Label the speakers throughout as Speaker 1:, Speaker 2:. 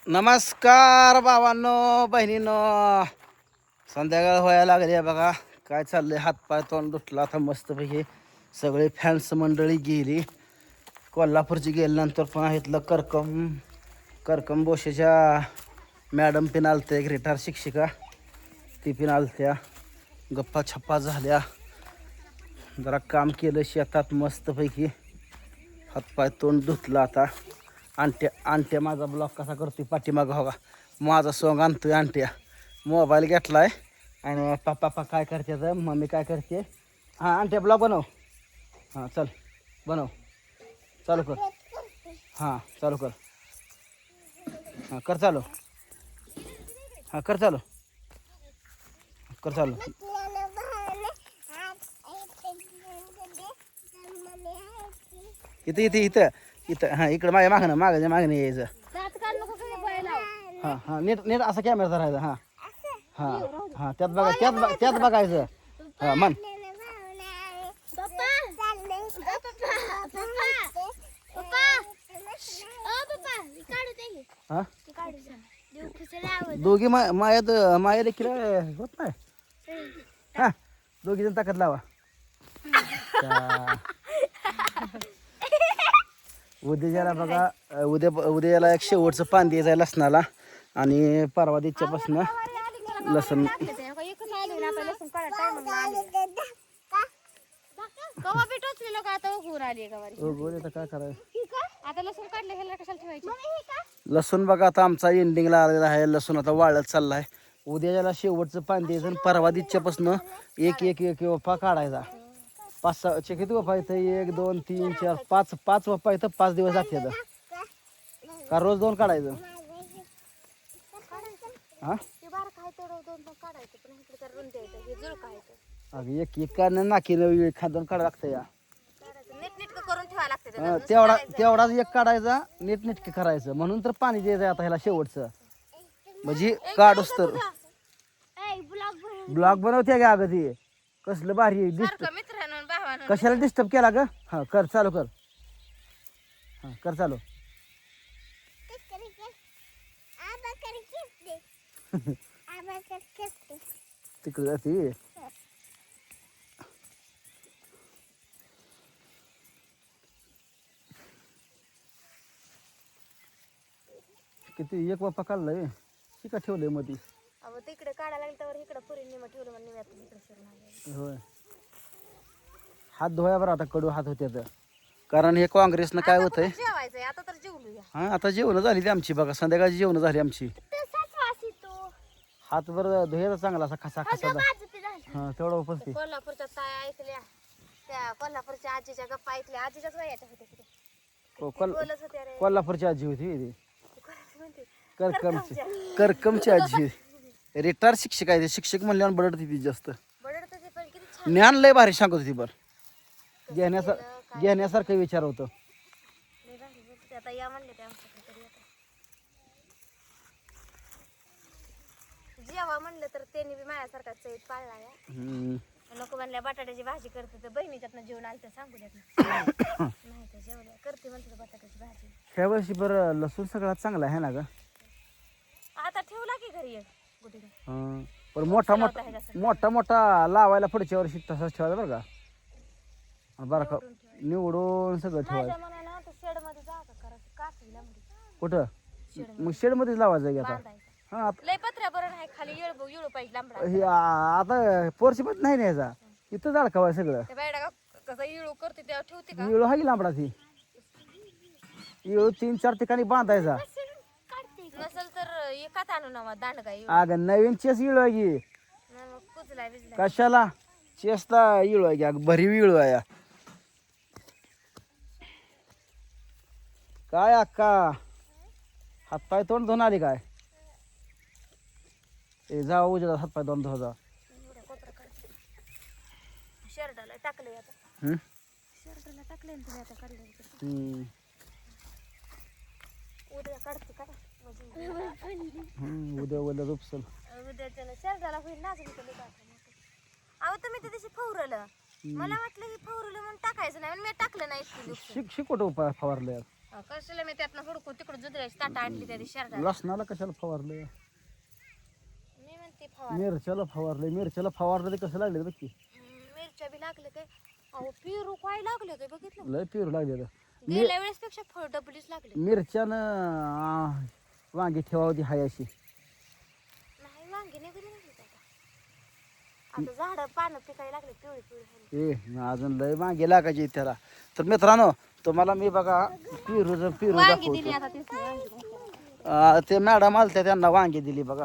Speaker 1: नमस्कार भावांनो बहिणींनो. संध्याकाळ व्हायला लागली आहे बघा. काय चाललंय, हातपाय तोंड दुटला आता मस्तपैकी. सगळे फॅन्स मंडळी गेली. कोल्हापूरची गेल्यानंतर पण इथलं करकम बोशेच्या मॅडम पिन आलते, एक रिटायर शिक्षिका ती पिन आलत्या. गप्पा छप्पा झाल्या, जरा काम केलं शेतात मस्तपैकी. हातपाय तोंड धुतलं आता. आणट्या माझा ब्लॉग कसा करतोय पाठीमागं हो का. माझा सॉंग आणतोय आणट्या. मोबाईल घेतलाय आणि पप्पा काय करते तर मम्मी काय करते. हां आणट्या ब्लॉग बनव. हां चल बनव, चालू कर. हां चालू कर. हां कर चालू. हां कर चालू. कर चालू. इथं इथं इथं इथं हां इकडं माझ्या मागणं यायचं. हां हां नीट नीट असा कॅमेरा धरायचा. हां हां हां त्यात बघायचं. हां मन हां दोघी माया देखील होत नाही. हां दोघी जण ताकद लावा. उद्याला बघा, उद्याला एक शेवटचं पान द्यायचं लसणाला. आणि परवा दिवशीपासून लसण काय करायचं. लसूण बघा आता आमचा एंडिंगला आलेला आहे. लसूण आता वाळत चालला आहे. उद्याला शेवटचं पान द्यायचं आणि परवा दिवशीपासून एक एक एक वप्पा काढायचा. 5-6 किती वप्पा येतं, 1 2 3 4 5 वप्पा येतं. 5 दिवस जाते का रोज 2 काढायचं. हा अगं एक काढणं नाकीनं खादून काढा लागतं या. तेवढाच एक काढायचा, नीटनेटके करायचं. म्हणून तर पाणी द्यायचं आता ह्याला शेवटचं, म्हणजे काढूस तर. ब्लॉग बनवते का अगं ती कसलं भारी कशाला डिस्टर्ब केला ग. हा कर चालू कर. हा कर चालू. तिकडे जाते. किती एक वापा काढलाय शिका ठेवलंय मध्ये.
Speaker 2: तिकडे काढायला लागल्यावर इकडे पुरी निम ठेवलं म्हणून
Speaker 1: होय. हात धुवाया बरं आता, कडू हात होते तर. कारण हे काँग्रेसनं काय होतंय.
Speaker 2: जेवायचंय आता तर जेवूया.
Speaker 1: हां आता जेवण झाली ती आमची बघा, संध्याकाळची जेवण झाली आमची. हात बरं धुयाचा चांगला असा खसा हां तेवढा उपस्थित.
Speaker 2: कोल्हापूरच्या ताया ऐकल्या, त्या कोल्हापूरच्या आजीच्या गप्पा ऐकल्या. आजीच्याच वयाच्या होत्या.
Speaker 1: कोल्हापूरची आजी होती ती. करकमची आजी रिटायर शिक्षक आहे. शिक्षक म्हणल्यावर बडडते ती जास्त. ज्ञान लय भारी सांगत होती. बरं घेण्यासारखं विचार होतं.
Speaker 2: जेव्हा म्हणलं तर त्यांनी बी माझ्यासारखा चैत पाळला. नको म्हणल्या बटाट्याची भाजी करते तर बहिणीच्यातनं जेवण आलं तर सांगू देत नाही तर जेवल्या करते म्हणते बटाट्याची भाजी.
Speaker 1: ह्या वर्षी बरं लसूण सगळा चांगला आहे ना ग.
Speaker 2: आता ठेवला की घरी
Speaker 1: पण मोठा मोठा लावायला पुढच्या वर्षी तसाच ठेवायचा बरं का. बरं का निवडून सगळं ठेवायचं. कुठं मग शेड मध्येच लावायचं आता. हा आता पोरशी पण नाही न्यायचा, इथं झाड कवाय सगळं. इळू हा की लांबडा ती इळू 3-4 ठिकाणी बांधायचा.
Speaker 2: नसेल तर एकाच आणू ना दांडगा.
Speaker 1: अगं नवीन चेस इळू आहे की कशाला. चेसला इळू आहे की अगं भरीव इळू आहे. काय अक्का हातपाय तोंड धुवून आली काय. जा उजेडात हातपाय तोंड धुवा जा.
Speaker 2: शर्टाला टाकलंय आता. शर्टाला टाकलंय तुम्ही आता काढलं. उद्या काढते का
Speaker 1: उद्या उद्या रुपसल.
Speaker 2: उद्या शर्टाला होईल ना. अहो तुम्ही त्या दिवशी फवरलं, मला वाटलं की फवरलं म्हणून टाकायचं नाही. मी टाकलं नाही.
Speaker 1: शिकवट उपाय फवारले.
Speaker 2: कशाला मी त्यातनं हुडकू तिकडे जुदऱ्याची ताटा आणली त्या दिवशी शर्टाला.
Speaker 1: लसणाला कशाला फवारलं
Speaker 2: मी म्हणते फवार
Speaker 1: मिरच्याला फवारलं ते कसं लागले बघ की
Speaker 2: मिरच्या बी लागले काय अहो पेरू काय लागले काय बघितलं
Speaker 1: लय पेरू लागले आता.
Speaker 2: गेल्या वेळेस पेक्षा फळ डबलीच लागले
Speaker 1: मिरच्यानं वांगी ठेवावती हाय अशी.
Speaker 2: नाही वांगी नाही कधी लागले आता झाड पानं पिकायला लागले पिवळी पिवळी
Speaker 1: ए अजून लय वांगे लागायचे त्याला. तर मित्रांनो तुम्हाला मी बघा पेरू
Speaker 2: वांगी दिली
Speaker 1: दाखवतो.
Speaker 2: आता तेच वांगी
Speaker 1: ते मॅडम आलत्या त्यांना वांगी दिली बघा.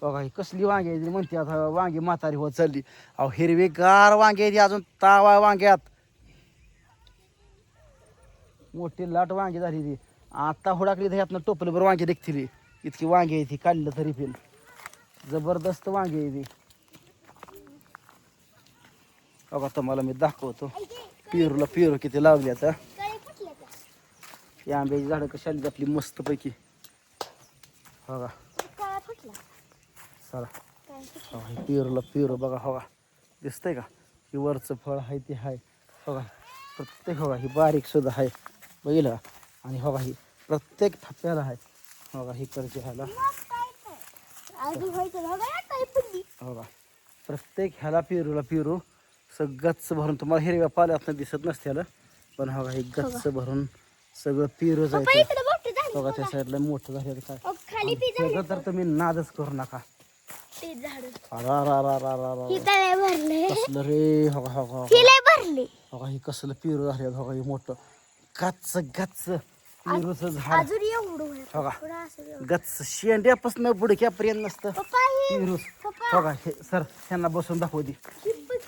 Speaker 1: बघा ही कसली वांगी आहे ती म्हणते आता वांगी म्हातारी होत चालली. अहो हिरवीगार वांगी आहे ती अजून ताव आहे वांग्यात. मोठी लाट वांगी झाली ती आता हुडाकली तर ह्यातनं टोपलीभर वांगी निघतील इतकी वांगी आहे ती काढलं तरी पण जबरदस्त वांगी आहे ती. बघा तुम्हाला मी दाखवतो पेरू किती लावली आता. ही आंब्याची झाडं कशी आली आपली मस्त पैकी बघा. चला पेरू बघा हवा दिसतंय का. ही वरचं फळ आहे ते आहे बघा. प्रत्येक हवा ही बारीक सुद्धा आहे बघितलं का. आणि हवा ही प्रत्येक थप्प्याला आहे बघा. ही करते ह्याला बघा. प्रत्येक ह्याला पेरू गच्च भरून तुम्हाला हिरव्या पाल्यातनं दिसत नसते पण हवा ही गच्च भरून सगळं पेरू जायचं बघा. त्या साईडला मोठं झालं काय त्याचं तर तुम्ही नादच करू नका. कसलं रे बघा ही कसलं पेरू झाले बघा. हे मोठं गच्च पेरूचं झाड बघा. गच्च शेंड्यापासून बुडक्यापर्यंत नसतं पेरू बघा. हे सर ह्यांना बसून दाखवू दे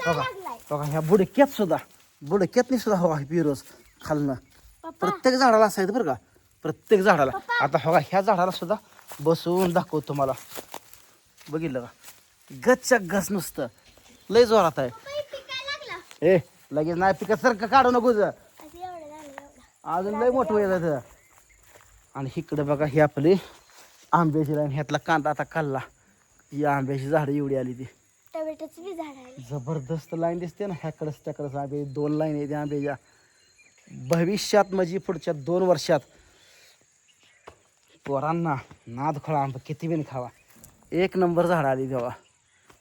Speaker 1: बघा. ह्या बुडक्यातनी सुद्धा हवा पेरूच खालनं प्रत्येक झाडाला असायचं बरं का. प्रत्येक झाडाला आता बघा ह्या झाडाला सुद्धा बसून दाखवतो तुम्हाला बघितलं का. गच्च्या गच नुसतं लय जोरात आहे. ए लगेच नाही पिकत सर का काढू नको अजून लय मोठं वय जातं. आणि इकडे बघा ही आपली आंब्याची लाईन ह्यातला कांदा आता काढला. ही आंब्याची झाडं एवढी आली ती
Speaker 2: टोमॅटोची बी झाड आहे
Speaker 1: जबरदस्त लाईन दिसते ना. ह्याकडंच त्याकडंच आंबे 2 लाईन आहे त्या आंब्याच्या. भविष्यात म्हणजे पुढच्या 2 वर्षात पोरांना नाद खोळा आंबा किती बिन खावा. 1 नंबर झाडं आली तेव्हा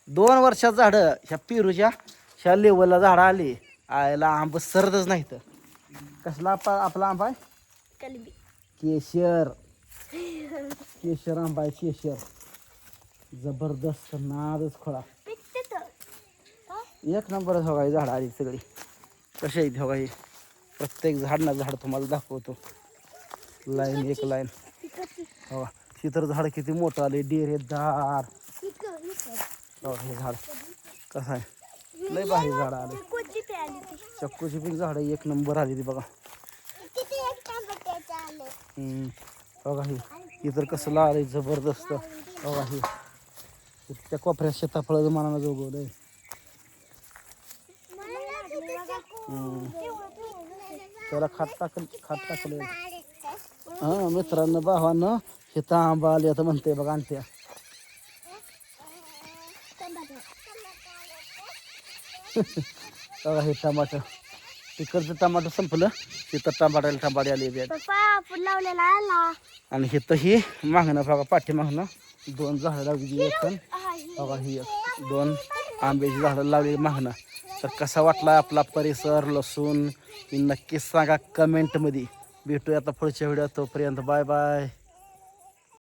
Speaker 1: 2 वर्षात झाडं ह्या पेरूच्या ह्या लेवलला झाडं आली. आयला आंब सरदच नाही तर. कसला आपला आंबा आहे
Speaker 2: कलबी
Speaker 1: केशर आंबा आहे केशर. जबरदस्त नादच खोळा 1 नंबर बघा. झाडं आली सगळी कशी आहेत बघा. ही प्रत्येक झाड तुम्हाला दाखवतो लाईन एक लाईन बघा. ही तर झाड किती मोठं आले डेरेदार बघा. हे झाड कसं आहे लय भारी झाड आले. चक्कूची पण झाड 1 नंबर आली ती बघा. बघा ही तर कसं लाल जबरदस्त बघा. ही त्या कोपऱ्यात शेताफळ मनानं जोगवलंय. त्याला खात टाकलं. हा मित्रांनो भावानं हे आंबा आले आता म्हणते बघा. आणत्या बघा हे टमाटर तिकडचं टमाटर संपलं. तिथं टमाटे आले आणि हे तर ही मागणं बघा पाठीमागणं 2 झाडं लावली. एक बघा ही 2 आंब्याची झाडं लावलेली मागणं. तर कसा वाटला आपला परिसर लसूण नक्कीच सांगा कमेंटमध्ये. भेटूया आता पुढच्या व्हिडिओ. तोपर्यंत बाय बाय.